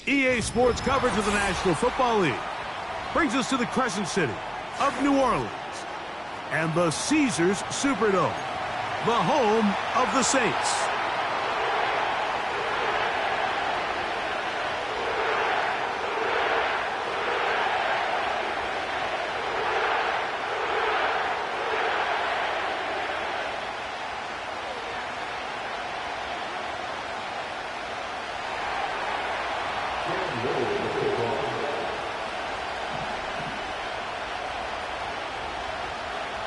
EA Sports coverage of the National Football League brings us to the Crescent City of New Orleans and the Caesars Superdome, the home of the Saints.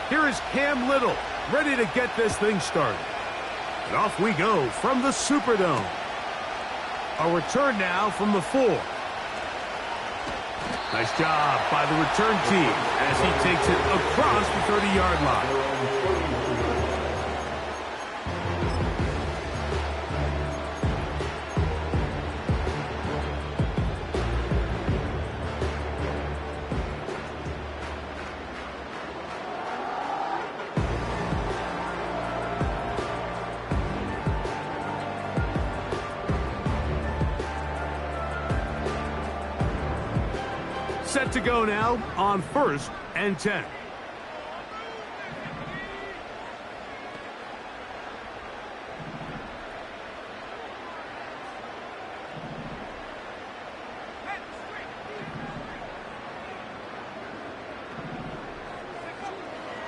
Here is Cam Little, ready to get this thing started. And off we go from the Superdome. A return now from the 4. Nice job by the return team as he takes it across the 30-yard line. Set to go now on 1st and 10.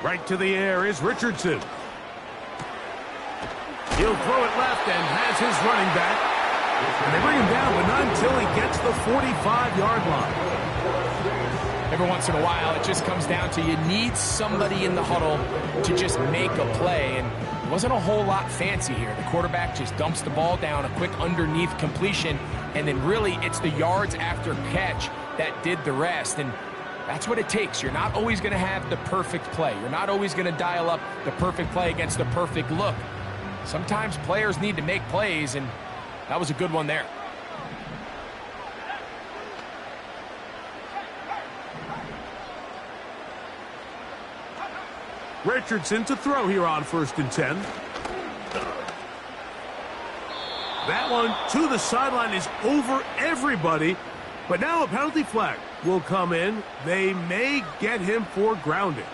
Right to the air is Richardson. He'll throw it left and has his running back. And they bring him down, but not until he gets the 45-yard line. Every once in a while, it just comes down to you need somebody in the huddle to just make a play. And it wasn't a whole lot fancy here. The quarterback just dumps the ball down, a quick underneath completion, and then really it's the yards after catch that did the rest. And that's what it takes. You're not always going to have the perfect play. You're not always going to dial up the perfect play against the perfect look. Sometimes players need to make plays, and that was a good one there. Richardson to throw here on 1st and 10. That one to the sideline is over everybody. But now a penalty flag will come in. They may get him for grounding.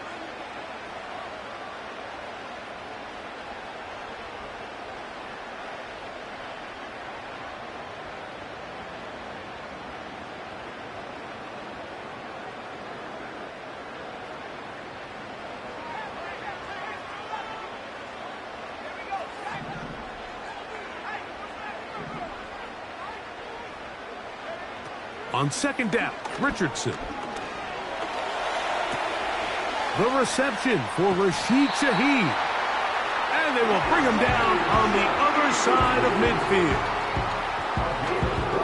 On 2nd down, Richardson. The reception for Rashid Shaheed. And they will bring him down on the other side of midfield.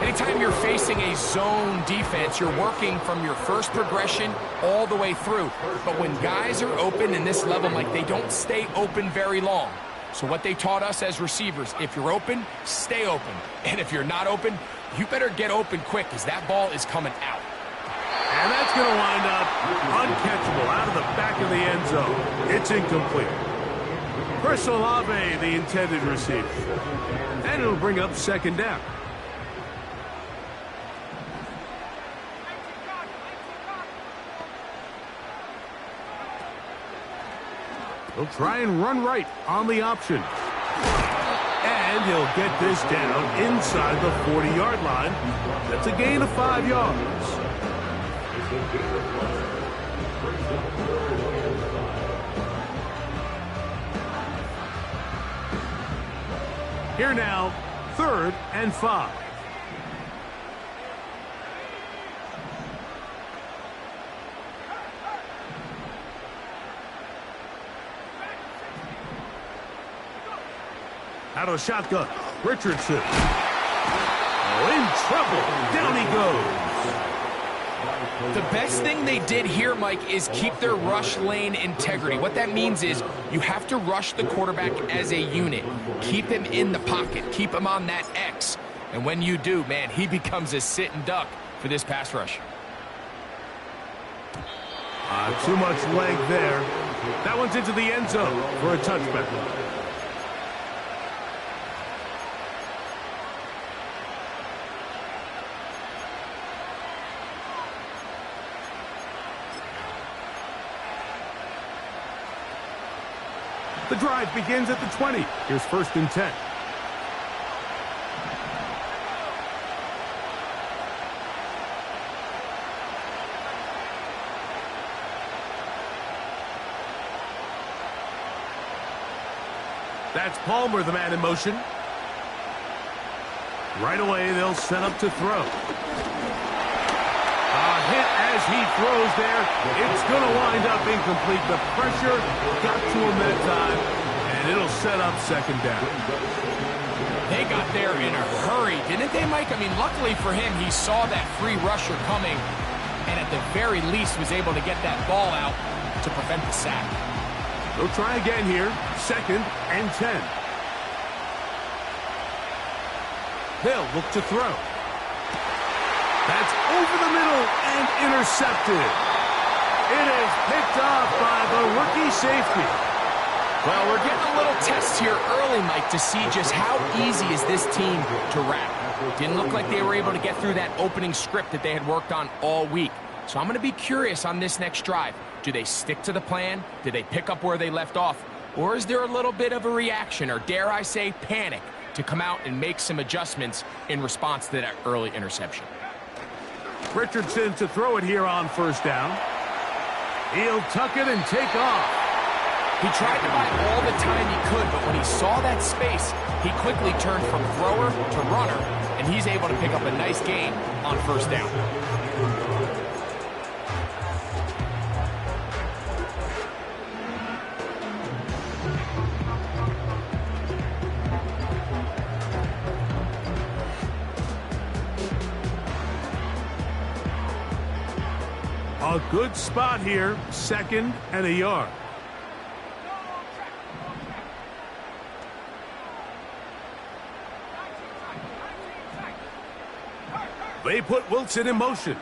Anytime you're facing a zone defense, you're working from your first progression all the way through. But when guys are open in this level, like they don't stay open very long. So what they taught us as receivers, if you're open, stay open. And if you're not open, you better get open quick because that ball is coming out. And that's going to wind up uncatchable out of the back of the end zone. It's incomplete. Chris Olave, the intended receiver. And it'll bring up 2nd down. He'll try and run right on the option. And he'll get this down inside the 40-yard line. That's a gain of 5 yards. Here now, 3rd and 5. Out of shotgun, Richardson. Oh, in trouble. Down he goes. The best thing they did here, Mike, is keep their rush lane integrity. What that means is you have to rush the quarterback as a unit. Keep him in the pocket. Keep him on that X. And when you do, man, he becomes a sit and duck for this pass rush. Too much leg there. That one's into the end zone for a touchback. The drive begins at the 20. Here's 1st and 10. That's Palmer, the man in motion. Right away, they'll set up to throw. A hit as he throws there. It's going to wind up incomplete. The pressure got to him that time, and it'll set up 2nd down. They got there in a hurry, didn't they, Mike? I mean, luckily for him, he saw that free rusher coming, and at the very least was able to get that ball out to prevent the sack. They'll try again here. 2nd and 10. They'll look to throw. That's over the middle and intercepted. It is picked off by the rookie safety. Well, we're getting a little test here early, Mike, to see just how easy is this team to wrap. Didn't look like they were able to get through that opening script that they had worked on all week. So I'm going to be curious on this next drive. Do they stick to the plan? Do they pick up where they left off? Or is there a little bit of a reaction, or dare I say panic, to come out and make some adjustments in response to that early interception? Richardson to throw it here on 1st down. He'll tuck it and take off. He tried to buy all the time he could, but when he saw that space, he quickly turned from thrower to runner, and he's able to pick up a nice gain on 1st down. A good spot here, 2nd and a yard. They put Wilson in motion.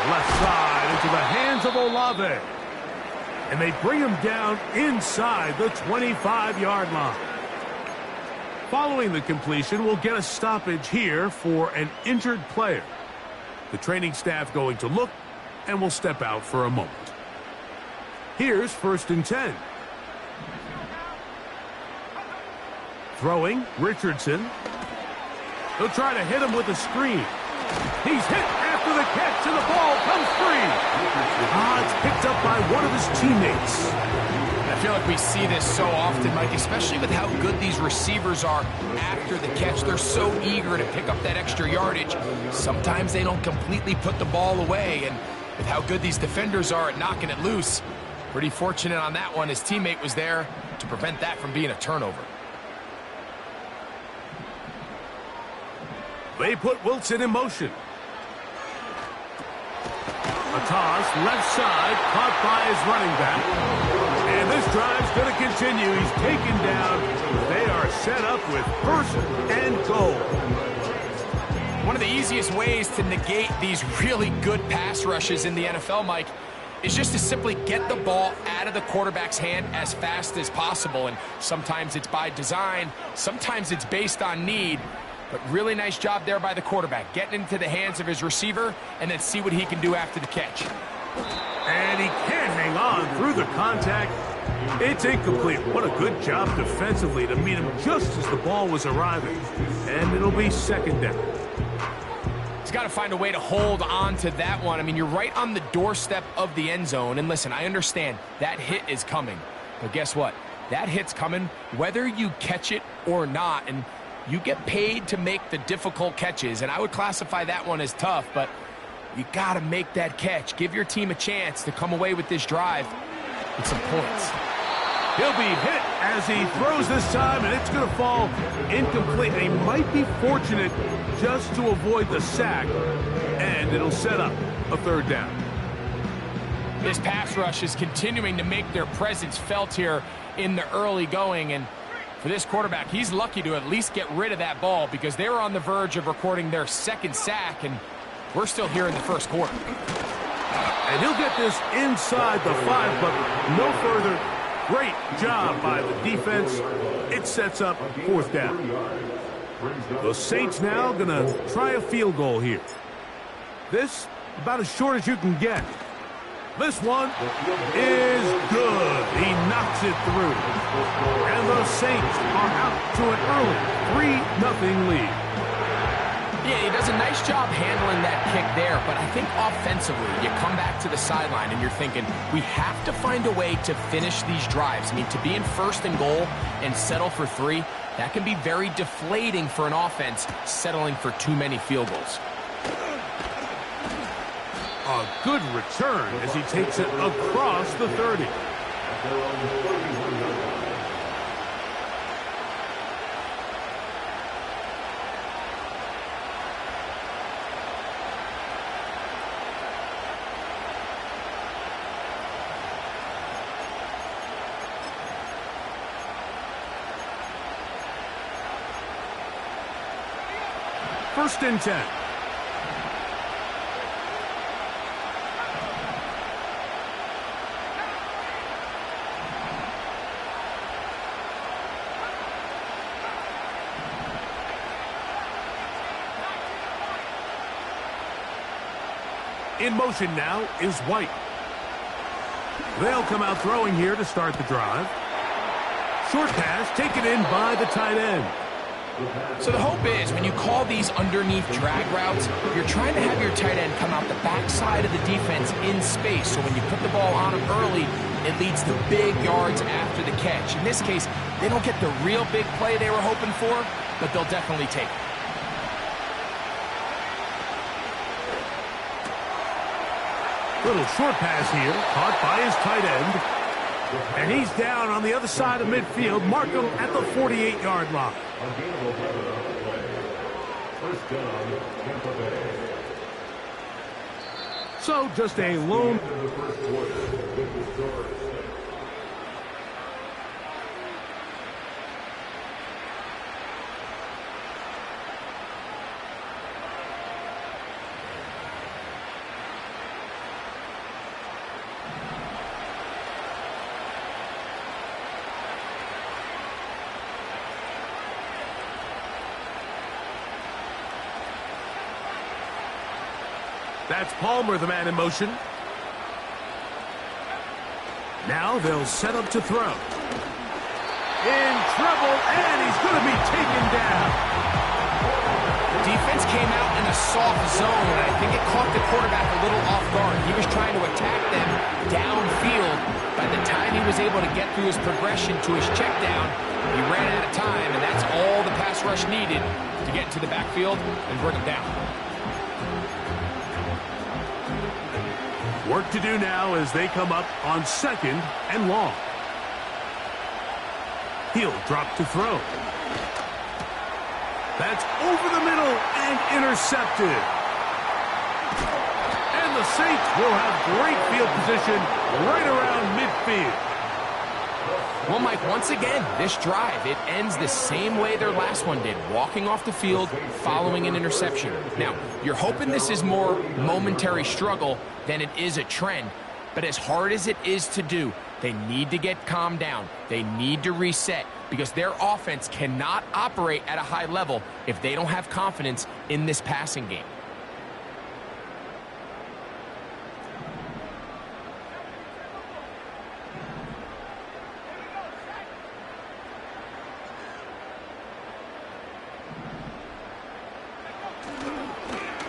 Left side into the hands of Olave. And they bring him down inside the 25-yard line. Following the completion, we'll get a stoppage here for an injured player. The training staff going to look, and will step out for a moment. Here's 1st and 10. Throwing, Richardson. They'll try to hit him with a screen. He's hit after the catch, and the ball comes free. It's picked up by one of his teammates. I feel like we see this so often, Mike, especially with how good these receivers are after the catch. They're so eager to pick up that extra yardage. Sometimes they don't completely put the ball away, and with how good these defenders are at knocking it loose, pretty fortunate on that one. His teammate was there to prevent that from being a turnover. They put Wilson in motion. A toss, left side, caught by his running back. And this drive's going to continue. He's taken down. They are set up with 1st and goal. One of the easiest ways to negate these really good pass rushes in the NFL, Mike, is just to simply get the ball out of the quarterback's hand as fast as possible. And sometimes it's by design, sometimes it's based on need. But really nice job there by the quarterback, getting into the hands of his receiver and then see what he can do after the catch. And he can't hang on through the contact. It's incomplete. What a good job defensively to meet him just as the ball was arriving. And it'll be 2nd down. He's got to find a way to hold on to that one. I mean, you're right on the doorstep of the end zone. And listen, I understand that hit is coming. But guess what? That hit's coming whether you catch it or not. And you get paid to make the difficult catches, and I would classify that one as tough, but you got to make that catch. Give your team a chance to come away with this drive with some points. He'll be hit as he throws this time, and it's going to fall incomplete. He might be fortunate just to avoid the sack, and it'll set up a 3rd down. This pass rush is continuing to make their presence felt here in the early going, and for this quarterback, he's lucky to at least get rid of that ball because they were on the verge of recording their 2nd sack, and we're still here in the 1st quarter. And he'll get this inside the 5, but no further. Great job by the defense. It sets up 4th down. The Saints now going to try a field goal here. This about as short as you can get. This one is good. He knocks it through. And the Saints are out to an early 3-0 lead. Yeah, he does a nice job handling that kick there, but I think offensively, you come back to the sideline and you're thinking, we have to find a way to finish these drives. I mean, to be in first and goal and settle for 3, that can be very deflating for an offense settling for too many field goals. A good return as he takes it across the 30. First and 10. In motion now is White. They'll come out throwing here to start the drive. Short pass taken in by the tight end. So the hope is when you call these underneath drag routes, you're trying to have your tight end come out the backside of the defense in space. So when you put the ball on him early, it leads to big yards after the catch. In this case, they don't get the real big play they were hoping for, but they'll definitely take it. Little short pass here, caught by his tight end. And he's down on the other side of midfield. Mark him at the 48-yard line. So just a lone. That's Palmer, the man in motion. Now they'll set up to throw. In trouble, and he's going to be taken down. Defense came out in a soft zone, and I think it caught the quarterback a little off guard. He was trying to attack them downfield. By the time he was able to get through his progression to his check down, he ran out of time, and that's all the pass rush needed to get into the backfield and bring him down. Work to do now as they come up on second and long. He'll drop to throw. That's over the middle and intercepted. And the Saints will have great field position right around midfield. Well, Mike, once again, this drive, it ends the same way their last one did, walking off the field, following an interception. Now, you're hoping this is more momentary struggle than it is a trend, but as hard as it is to do, they need to get calmed down. They need to reset because their offense cannot operate at a high level if they don't have confidence in this passing game.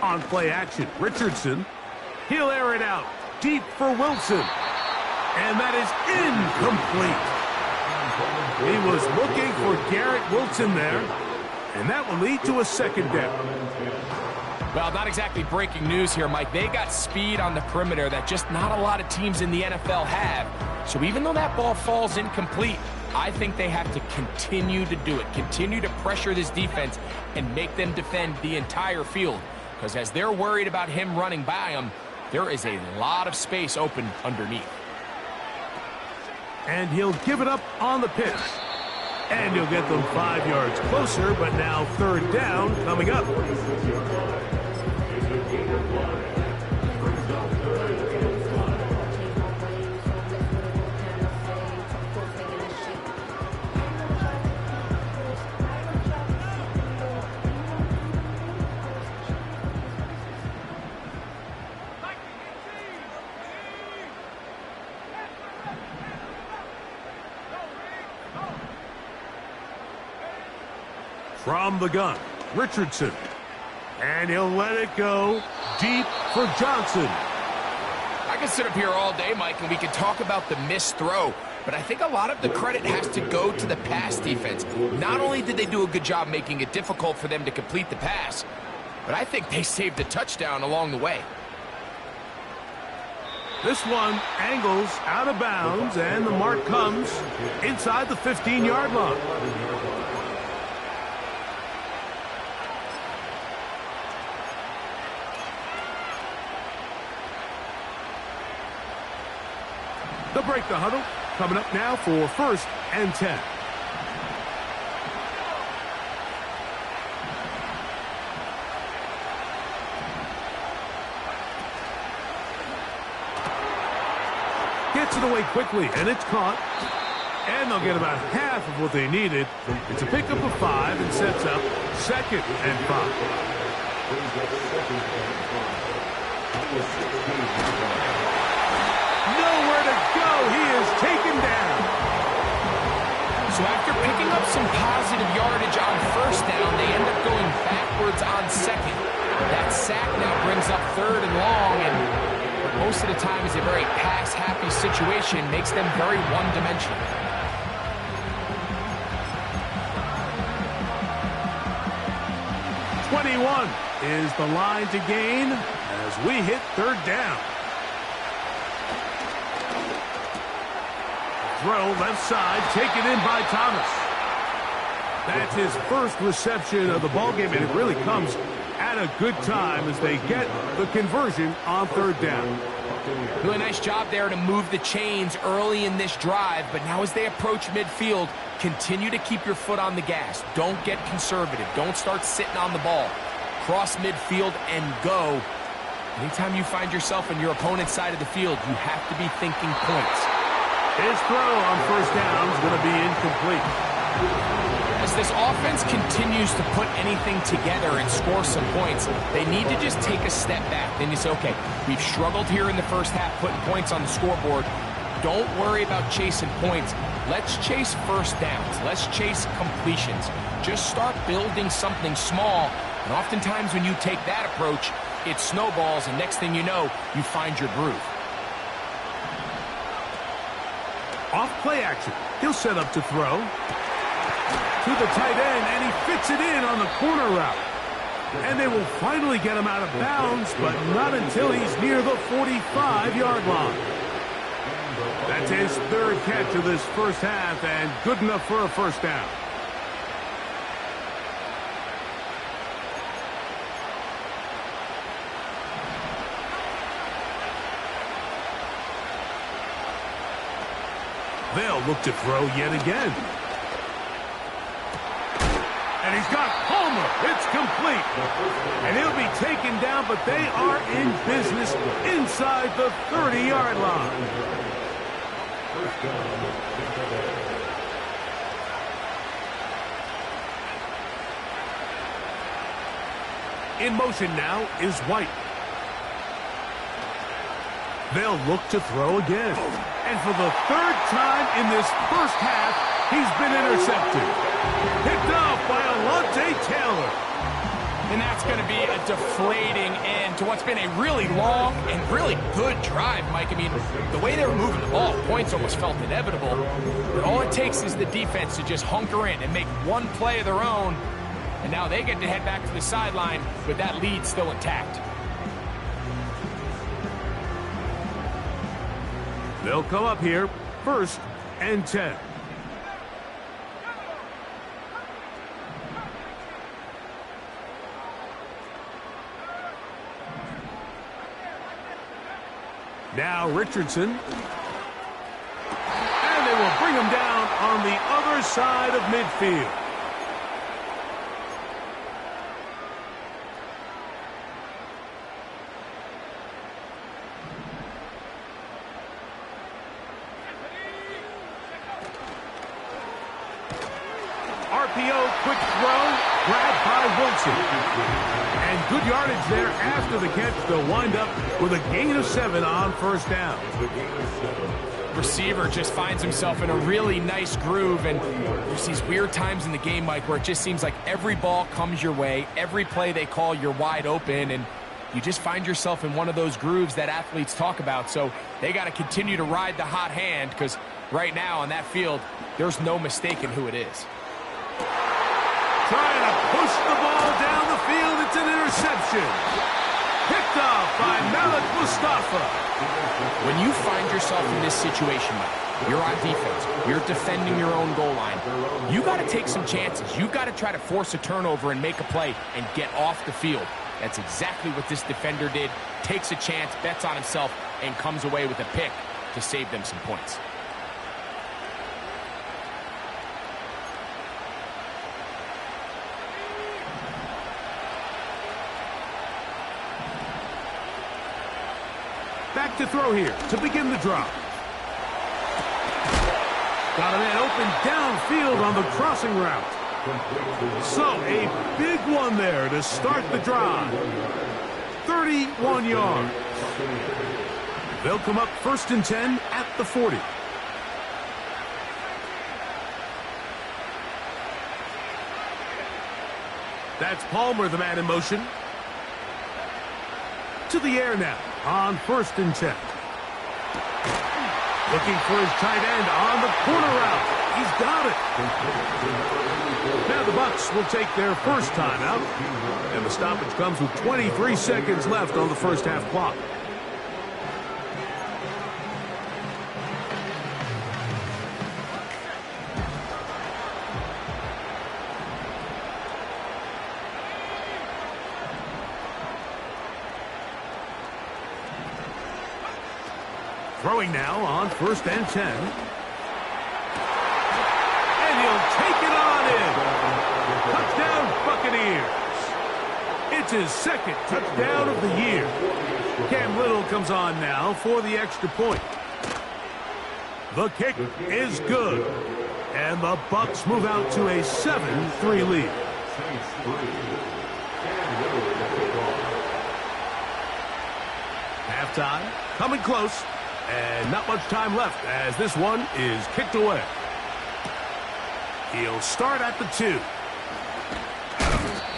On play action, Richardson. He'll air it out deep for Wilson. And that is incomplete. He was looking for Garrett Wilson there. And that will lead to a second down. Well, not exactly breaking news here, Mike. They got speed on the perimeter that just not a lot of teams in the NFL have. So even though that ball falls incomplete, I think they have to continue to do it. Continue to pressure this defense and make them defend the entire field. Because as they're worried about him running by them, there is a lot of space open underneath. And he'll give it up on the pitch. And he'll get them 5 yards closer, but now third down coming up. From the gun, Richardson. And he'll let it go deep for Johnson. I can sit up here all day, Mike, and we can talk about the missed throw, but I think a lot of the credit has to go to the pass defense. Not only did they do a good job making it difficult for them to complete the pass, but I think they saved a touchdown along the way. This one angles out of bounds, and the mark comes inside the 15-yard line. They'll break the huddle. Coming up now for 1st and 10. Gets it away quickly, and it's caught. And they'll get about half of what they needed. It's a pickup of 5 and sets up 2nd and 5. Nowhere to go. He is taken down. So after picking up some positive yardage on 1st down, they end up going backwards on 2nd. That sack now brings up 3rd and long, and most of the time is a very pass-happy situation, makes them very one-dimensional. "21" is the line to gain as we hit 3rd down. Throw left side, taken in by Thomas. That's his first reception of the ballgame, and it really comes at a good time as they get the conversion on 3rd down. Really nice job there to move the chains early in this drive, but now as they approach midfield, continue to keep your foot on the gas. Don't get conservative. Don't start sitting on the ball. Cross midfield and go. Anytime you find yourself on your opponent's side of the field, you have to be thinking points. His throw on 1st down is going to be incomplete. As this offense continues to put anything together and score some points, they need to just take a step back. Then you say, okay, we've struggled here in the first half putting points on the scoreboard. Don't worry about chasing points. Let's chase 1st downs. Let's chase completions. Just start building something small. And oftentimes when you take that approach, it snowballs, and next thing you know, you find your groove. Off play action. He'll set up to throw. To the tight end, and he fits it in on the corner route. And they will finally get him out of bounds, but not until he's near the 45-yard line. That's his 3rd catch of this first half, and good enough for a 1st down. They'll look to throw yet again. And he's got Palmer. It's complete. And he'll be taken down, but they are in business inside the 30-yard line. In motion now is White. They'll look to throw again. And for the 3rd time in this first half, he's been intercepted. Picked off by Alontae Taylor. And that's going to be a deflating end to what's been a really long and really good drive, Mike. I mean, the way they were moving the ball, points almost felt inevitable. But all it takes is the defense to just hunker in and make one play of their own. And now they get to head back to the sideline with that lead still intact. They'll come up here, 1st and 10. Now Richardson. And they will bring him down on the other side of midfield. RPO, quick throw, grabbed by Wilson. And good yardage there after the catch. They'll wind up with a gain of 7 on 1st down. receiver just finds himself in a really nice groove, and there's these weird times in the game, Mike, where it just seems like every ball comes your way, every play they call, you're wide open, and you just find yourself in one of those grooves that athletes talk about. So they got to continue to ride the hot hand, because right now on that field, there's no mistaking who it is. Trying to push the ball down the field. It's an interception. Picked off by Malik Mustafa. When you find yourself in this situation, Mike, you're on defense, you're defending your own goal line, you got to take some chances. You got to try to force a turnover and make a play and get off the field. That's exactly what this defender did. Takes a chance, bets on himself, and comes away with a pick to save them some points. Back to throw here to begin the drive. Got a man open downfield on the crossing route. So a big one there to start the drive. 31 yards. They'll come up 1st and 10 at the 40. That's Palmer, the man in motion. To the air now on 1st and 10. Looking for his tight end on the corner route. He's got it. Now the Bucs will take their first time out. And the stoppage comes with 23 seconds left on the first half clock. Throwing now on 1st and 10. And he'll take it on in. Touchdown, Buccaneers. It's his second touchdown of the year. Cam Little comes on now for the extra point. The kick is good. And the Bucs move out to a 7-3 lead. Halftime coming close. And not much time left as this one is kicked away. He'll start at the 2.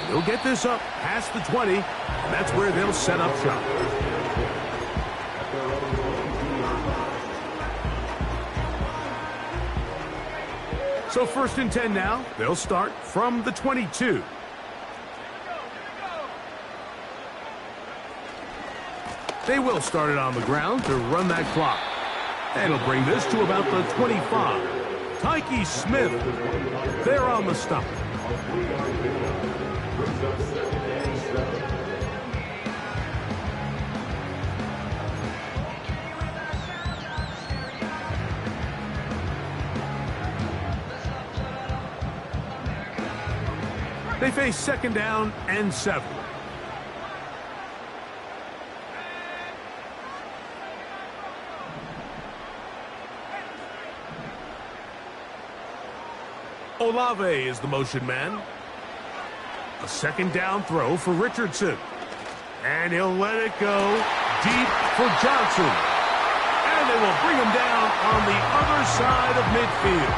He'll get this up past the 20, and that's where they'll set up shop. So 1st and 10 now. They'll start from the 22. They will start it on the ground to run that clock. And he'll bring this to about the 25. Tyke Smith, there on the stop. They face 2nd down and 7. Olave is the motion man. A 2nd down throw for Richardson. And he'll let it go deep for Johnson. And they will bring him down on the other side of midfield.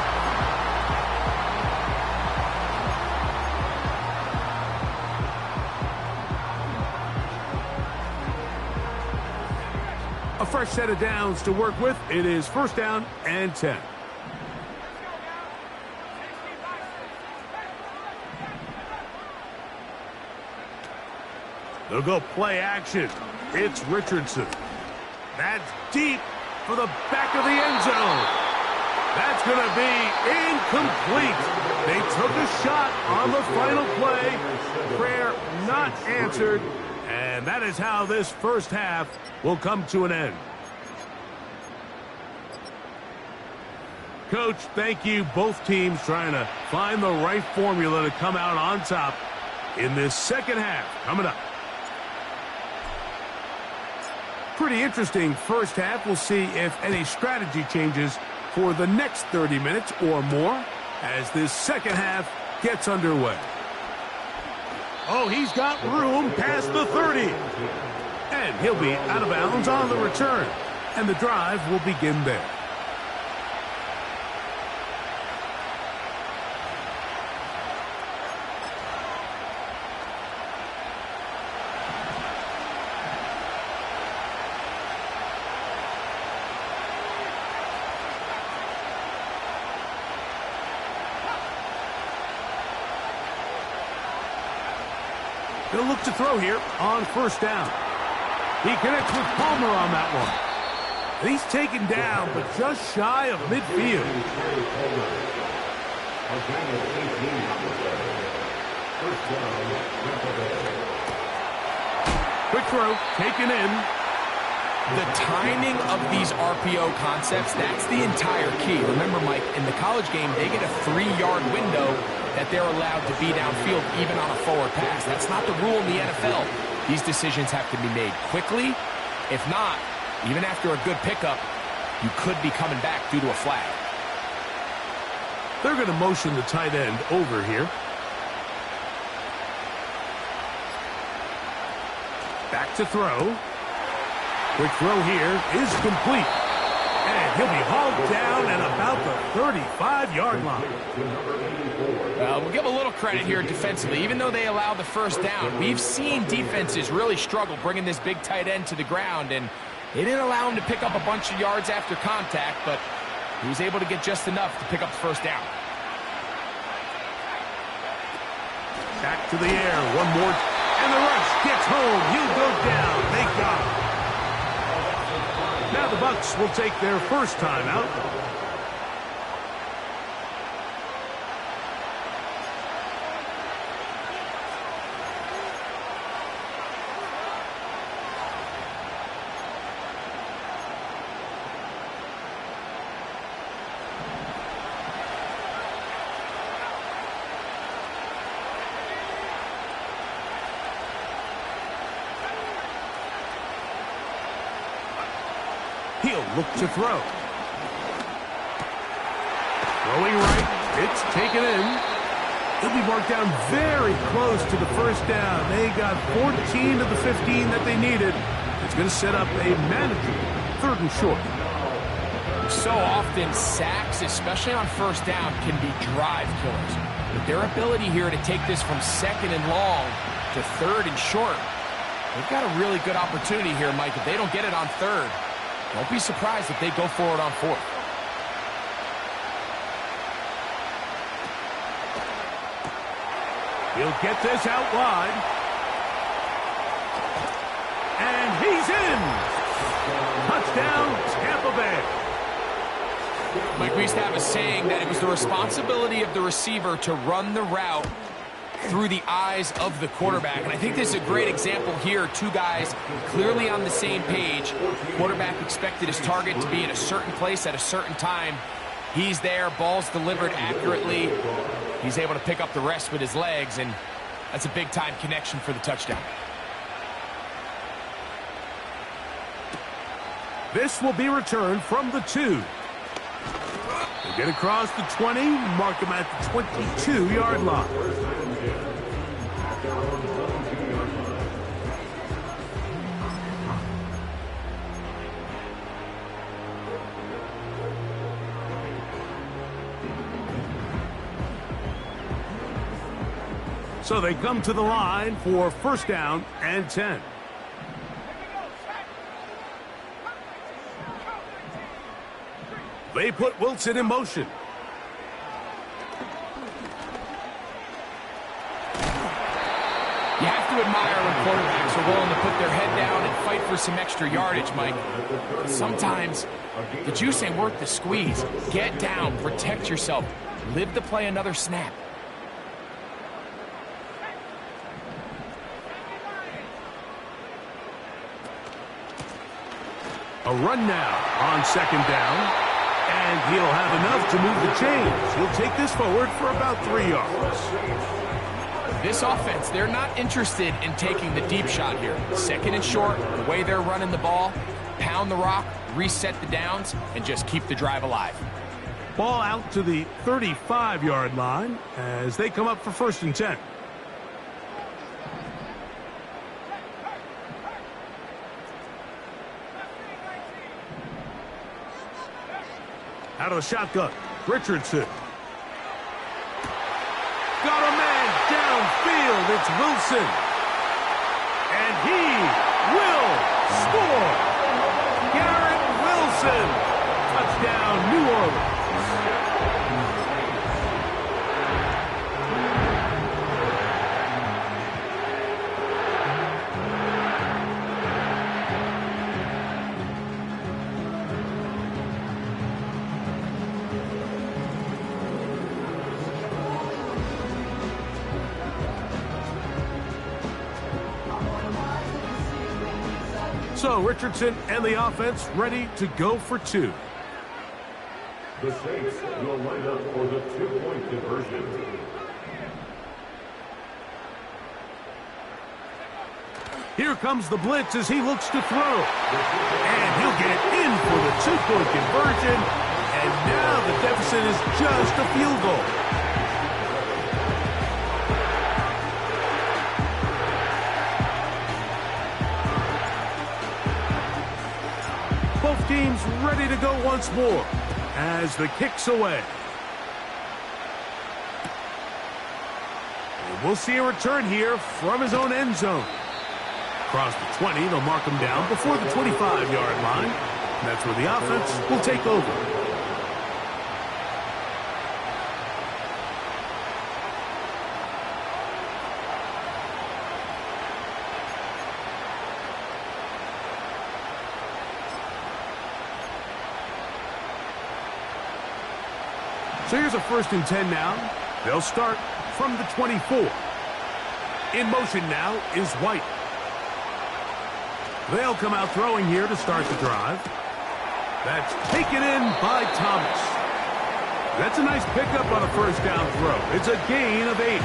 A fresh set of downs to work with. It is 1st down and 10. They'll go play action. It's Richardson. That's deep for the back of the end zone. That's going to be incomplete. They took a shot on the final play. Prayer not answered. And that is how this first half will come to an end. Coach, thank you. Both teams trying to find the right formula to come out on top in this second half. Coming up. Pretty interesting first half. We'll see if any strategy changes for the next 30 minutes or more as this second half gets underway. Oh, he's got room past the 30. And he'll be out of bounds on the return. And the drive will begin there. He'll look to throw here on first down. He connects with Palmer on that one. He's taken down, but just shy of midfield. Quick throw, taken in. The timing of these RPO concepts, that's the entire key. Remember, Mike, in the college game, they get a 3-yard window that they're allowed to be downfield even on a forward pass. That's not the rule in the NFL. These decisions have to be made quickly. If not, even after a good pickup, you could be coming back due to a flag. They're going to motion the tight end over here. Back to throw. Quick throw here is complete. And he'll be hauled down at about the 35-yard line. We'll give a little credit here defensively. Even though they allow the first down, we've seen defenses really struggle bringing this big tight end to the ground, and they didn't allow him to pick up a bunch of yards after contact, but he was able to get just enough to pick up the first down. Back to the air, one more, and the rush gets home. He'll go down. They got him. Now the Bucs will take their first time out. He'll look to throw. Throwing right. It's taken in. He'll be marked down very close to the first down. They got 14 of the 15 that they needed. It's going to set up a manageable 3rd and short. So often, sacks, especially on first down, can be drive killers. But their ability here to take this from 2nd and long to 3rd and short, they've got a really good opportunity here, Mike. If they don't get it on 3rd, don't be surprised if they go for it on 4th. He'll get this out wide. And he's in. Touchdown, Tampa Bay. Mike, we used to have a saying that it was the responsibility of the receiver to run the route through the eyes of the quarterback. And I think this is a great example here. 2 guys clearly on the same page. Quarterback expected his target to be in a certain place at a certain time. He's there, ball's delivered accurately. He's able to pick up the rest with his legs, and that's a big-time connection for the touchdown. This will be returned from the 2. They get across the 20, mark him at the 22-yard line. So they come to the line for first down and 10. They put Wilson in motion. You have to admire when quarterbacks are willing to put their head down and fight for some extra yardage, Mike. Sometimes the juice ain't worth the squeeze. Get down, protect yourself, live to play another snap. A run now on second down, and he'll have enough to move the chains. He'll take this forward for about 3 yards. This offense, they're not interested in taking the deep shot here. 2nd and short, the way they're running the ball, pound the rock, reset the downs, and just keep the drive alive. Ball out to the 35-yard line as they come up for 1st and 10. Out of the shotgun, Richardson. Got a man downfield. It's Wilson. And he will score. Garrett Wilson. Touchdown, New Orleans. So Richardson and the offense ready to go for two. The Saints will line up for the two-point conversion. Here comes the blitz as he looks to throw. And he'll get it in for the two-point conversion. And now the deficit is just a field goal. Both teams ready to go once more as the kick's away. And we'll see a return here from his own end zone. Across the 20, they'll mark him down before the 25-yard line. And that's where the offense will take over. So here's a 1st and 10 now. They'll start from the 24. In motion now is White. They'll come out throwing here to start the drive. That's taken in by Thomas. That's a nice pickup on a 1st down throw. It's a gain of 8.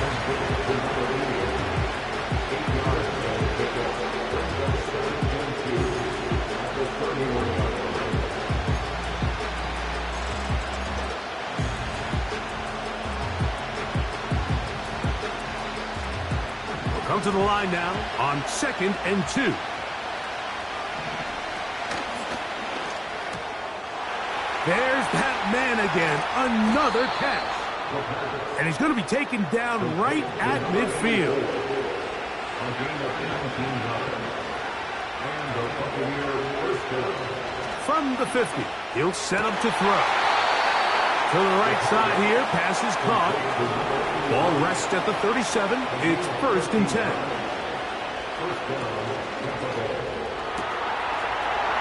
We'll come to the line now on 2nd and 2. There's that man again, another catch. And he's going to be taken down right at midfield. From the 50, he'll set up to throw. To the right side here, pass is caught. Ball rests at the 37. It's 1st and 10.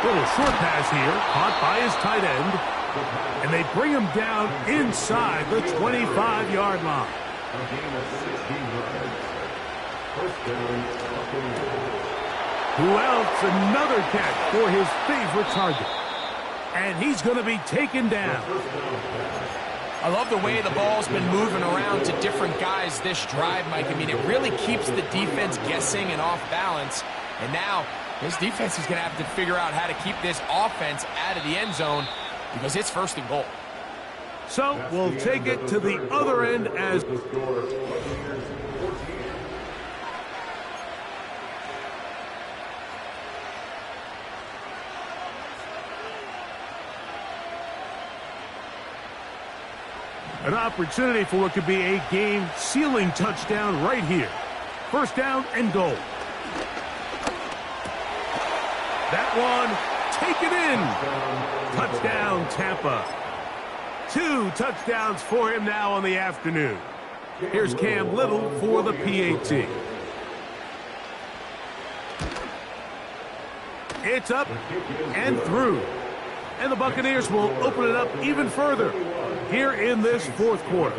Little short pass here, caught by his tight end. And they bring him down inside the 25-yard line. Who else? Another catch for his favorite target. And he's going to be taken down. I love the way the ball's been moving around to different guys this drive, Mike. I mean, it really keeps the defense guessing and off balance. And now this defense is going to have to figure out how to keep this offense out of the end zone because it's 1st and goal. So we'll take it to the other end as an opportunity for what could be a game-sealing touchdown right here. 1st down and goal. That one, take it in. Touchdown, Tampa. 2 touchdowns for him now on the afternoon. Here's Cam Little for the PAT. It's up and through. And the Buccaneers will open it up even further here in this 4th quarter.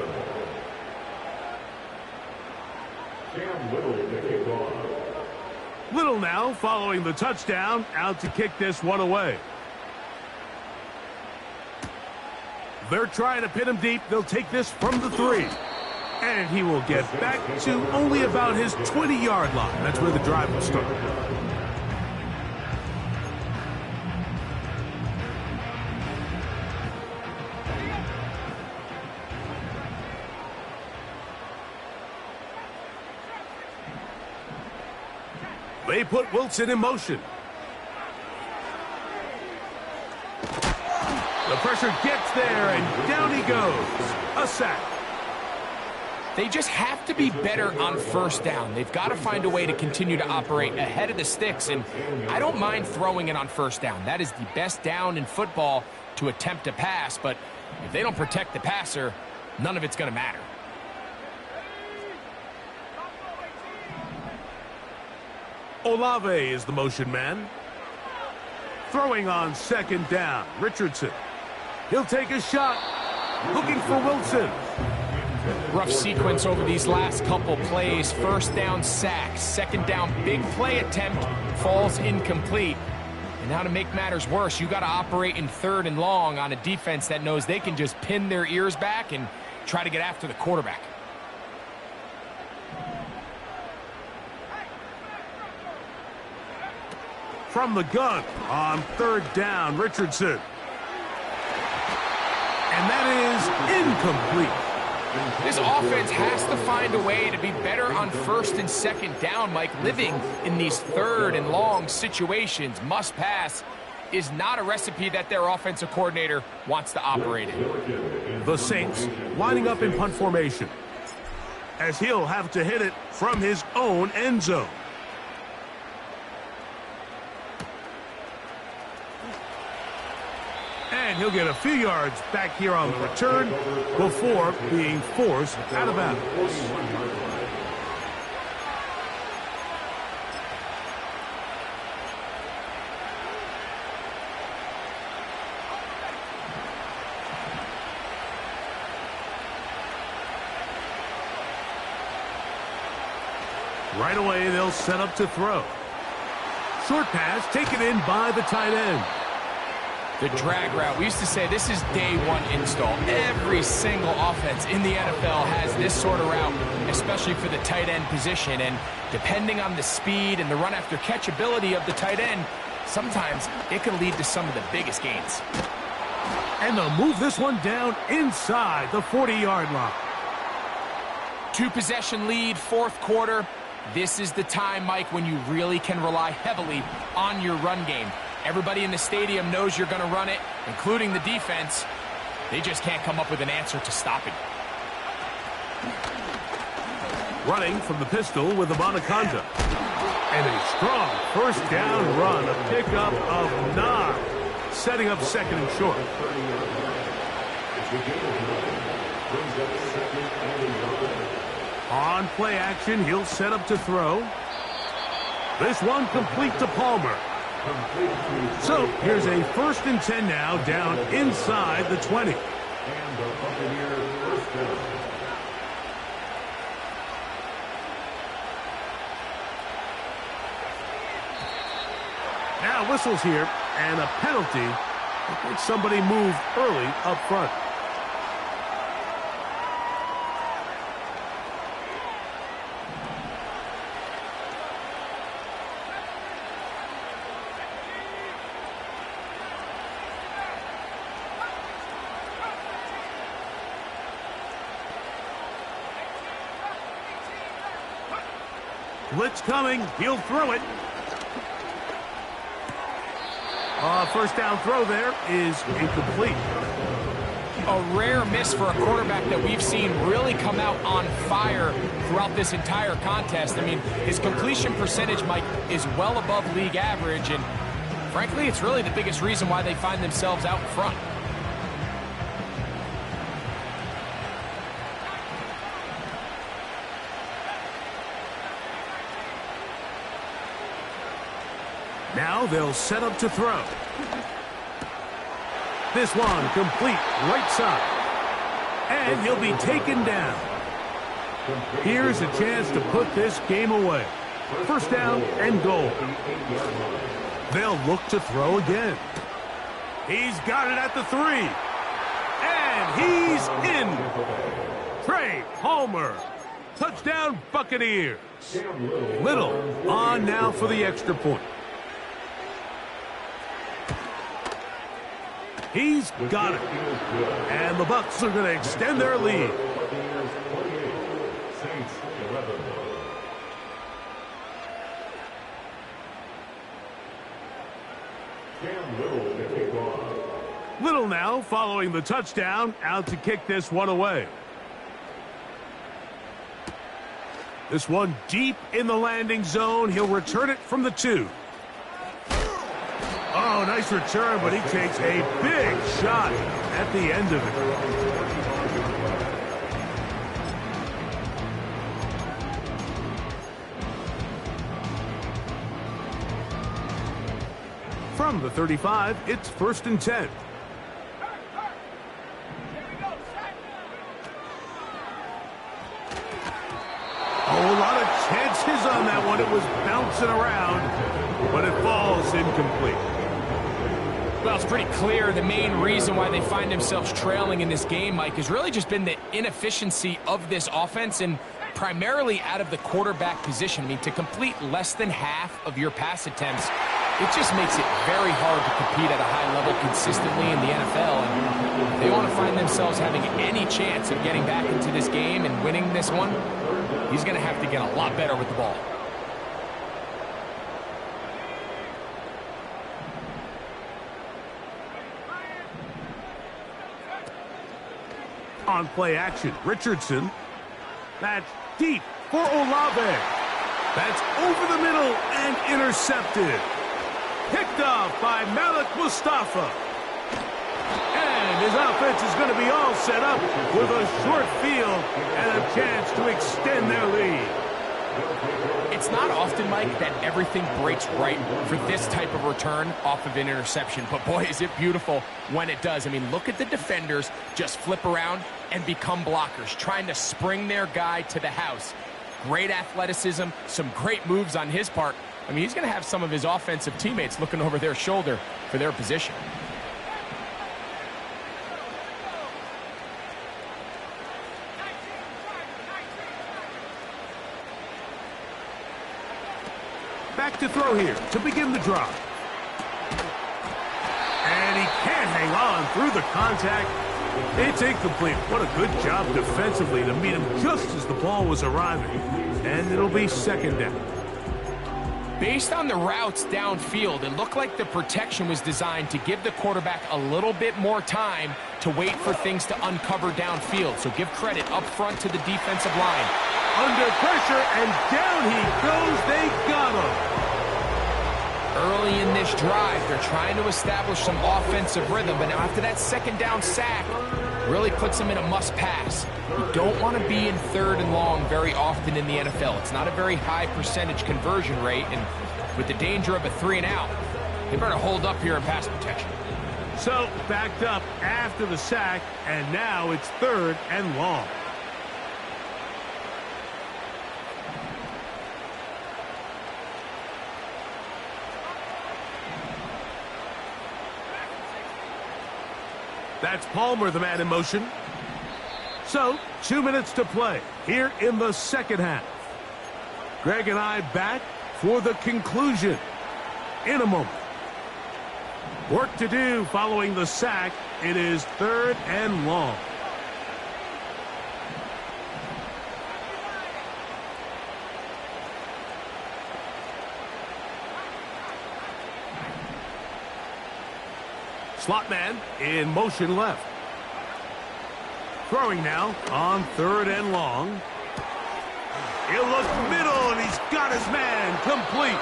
Little now following the touchdown, out to kick this one away. They're trying to pin him deep. They'll take this from the 3. And he will get back to only about his 20-yard line. That's where the drive will start. They put Wilson in motion. The pressure gets there, and down he goes. A sack. They just have to be better on 1st down. They've got to find a way to continue to operate ahead of the sticks, and I don't mind throwing it on 1st down. That is the best down in football to attempt a pass, but if they don't protect the passer, none of it's going to matter. Olave is the motion man. Throwing on 2nd down, Richardson. He'll take a shot, looking for Wilson. Rough sequence over these last couple plays. 1st down sack, 2nd down big play attempt falls incomplete. And now to make matters worse, you got to operate in 3rd and long on a defense that knows they can just pin their ears back and try to get after the quarterback. From the gun on 3rd down, Richardson. And that is incomplete. This offense has to find a way to be better on 1st and 2nd down, Mike. Living in these 3rd and long situations, must pass, is not a recipe that their offensive coordinator wants to operate in. The Saints lining up in punt formation, as he'll have to hit it from his own end zone. And he'll get a few yards back here on the return before being forced out of bounds. Right away, they'll set up to throw. Short pass taken in by the tight end. The drag route. We used to say this is day one install. Every single offense in the NFL has this sort of route, especially for the tight end position. And depending on the speed and the run after catch ability of the tight end, sometimes it can lead to some of the biggest gains. And they'll move this one down inside the 40-yard line. 2-possession lead, 4th quarter. This is the time, Mike, when you really can rely heavily on your run game. Everybody in the stadium knows you're going to run it, including the defense. They just can't come up with an answer to stop it. Running from the pistol with Abanikanda. And a strong 1st down run, a pickup of 9, setting up 2nd and short. On play action, he'll set up to throw. This one complete to Palmer. So here's a 1st and 10 now, down inside the 20. And the Buccaneers first down. Now whistles here, and a penalty. I think somebody moved early up front. Blitz coming. He'll throw it. 1st down throw there is incomplete. A rare miss for a quarterback that we've seen really come out on fire throughout this entire contest. I mean, his completion percentage, Mike, is well above league average, and frankly, it's really the biggest reason why they find themselves out in front. Now they'll set up to throw. This one complete right side. And he'll be taken down. Here's a chance to put this game away. 1st down and goal. They'll look to throw again. He's got it at the 3. And he's in. Trey Palmer. Touchdown Buccaneers. Little on now for the extra point. He's got it. And the Bucs are going to extend their lead. Little now following the touchdown, out to kick this one away. This one deep in the landing zone. He'll return it from the 2. Oh, nice return, but he takes a big shot at the end of it. From the 35, it's 1st and 10. Oh, a lot of chances on that one. It was bouncing around, but it falls incomplete. Well, it's pretty clear the main reason why they find themselves trailing in this game, Mike, has really just been the inefficiency of this offense and primarily out of the quarterback position. I mean, to complete less than half of your pass attempts, it just makes it very hard to compete at a high level consistently in the NFL. And if they want to find themselves having any chance of getting back into this game and winning this one, he's going to have to get a lot better with the ball. On play action, Richardson. That's deep for Olave. That's over the middle and intercepted. Picked off by Malik Mustafa. And his offense is going to be all set up with a short field and a chance to extend their lead. It's not often, Mike, that everything breaks right for this type of return off of an interception. But boy, is it beautiful when it does. I mean, look at the defenders just flip around and become blockers, trying to spring their guy to the house. Great athleticism, some great moves on his part. I mean, he's going to have some of his offensive teammates looking over their shoulder for their position. Back to throw here to begin the drive. And he can't hang on through the contact. It's incomplete. What a good job defensively to meet him just as the ball was arriving. And it'll be second down. Based on the routes downfield, it looked like the protection was designed to give the quarterback a little bit more time to wait for things to uncover downfield. So give credit up front to the defensive line. Under pressure, and down he goes. They got him. Early in this drive, they're trying to establish some offensive rhythm, but now after that second down sack, really puts them in a must-pass. You don't want to be in third and long very often in the NFL. It's not a very high percentage conversion rate, and with the danger of a 3-and-out, they better hold up here in pass protection. So, backed up after the sack, and now it's third and long. That's Palmer, the man in motion. So, 2 minutes to play here in the second half. Greg and I back for the conclusion in a moment. Work to do following the sack. It is third and long. Slot man in motion left. Throwing now on third and long. He'll look middle, and he's got his man complete.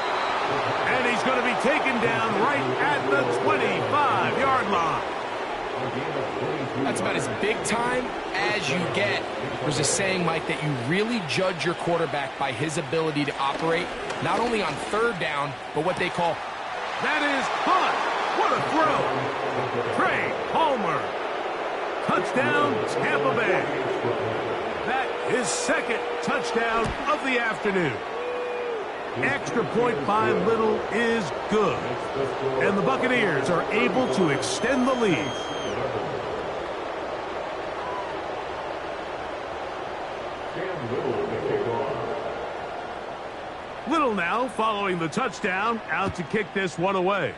And he's going to be taken down right at the 25-yard line. That's about as big time as you get. There's a saying, Mike, that you really judge your quarterback by his ability to operate, not only on third down, but what they call... That is caught. What a throw. Trey Palmer. Touchdown, Tampa Bay. That is second touchdown of the afternoon. Extra point by Little is good. And the Buccaneers are able to extend the lead. Little now following the touchdown, out to kick this one away.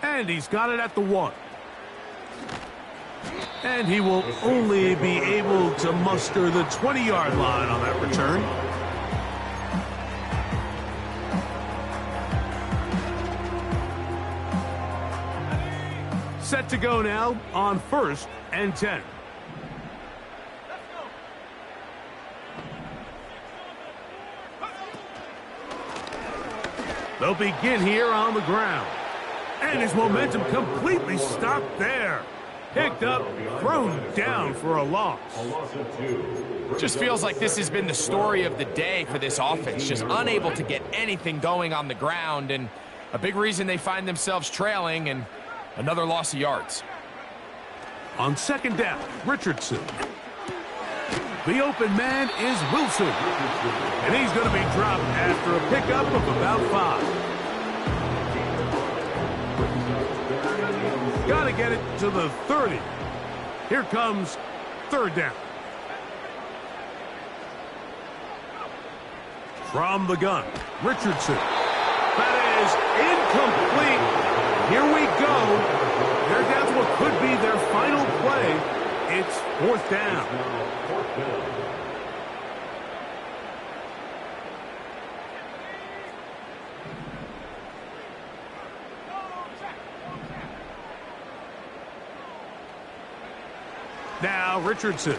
And he's got it at the 1. And he will only be able to muster the 20-yard line on that return. Set to go now on 1st and 10. They'll begin here on the ground. And his momentum completely stopped there. Picked up, thrown down for a loss. Just feels like this has been the story of the day for this offense. Just unable to get anything going on the ground. And a big reason they find themselves trailing, and another loss of yards. On second down, Richardson. The open man is Wilson. And he's going to be dropped after a pickup of about 5. Got to get it to the 30. Here comes third down. From the gun, Richardson. That is incomplete. Here we go. They're down to what could be their final play. It's fourth down. Now Richardson.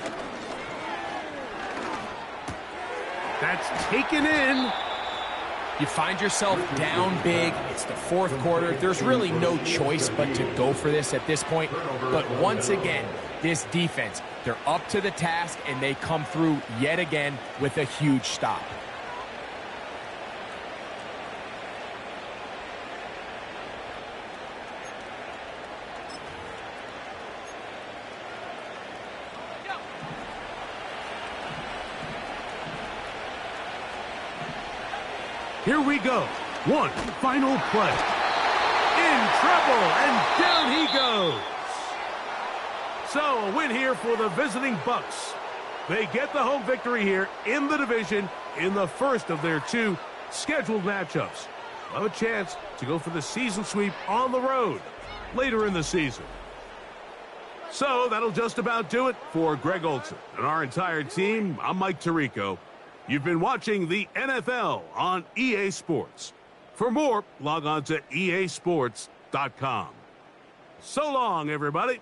That's taken in. You find yourself down big. It's the fourth quarter. There's really no choice but to go for this at this point. But once again, this defense, they're up to the task, and they come through yet again with a huge stop. Here we go. One final play. In trouble, and down he goes. So a win here for the visiting Bucks. They get the home victory here in the division in the first of their two scheduled matchups. They'll have a chance to go for the season sweep on the road later in the season. So that'll just about do it for Greg Olsen and our entire team. I'm Mike Tirico. You've been watching the NFL on EA Sports. For more, log on to easports.com. So long, everybody.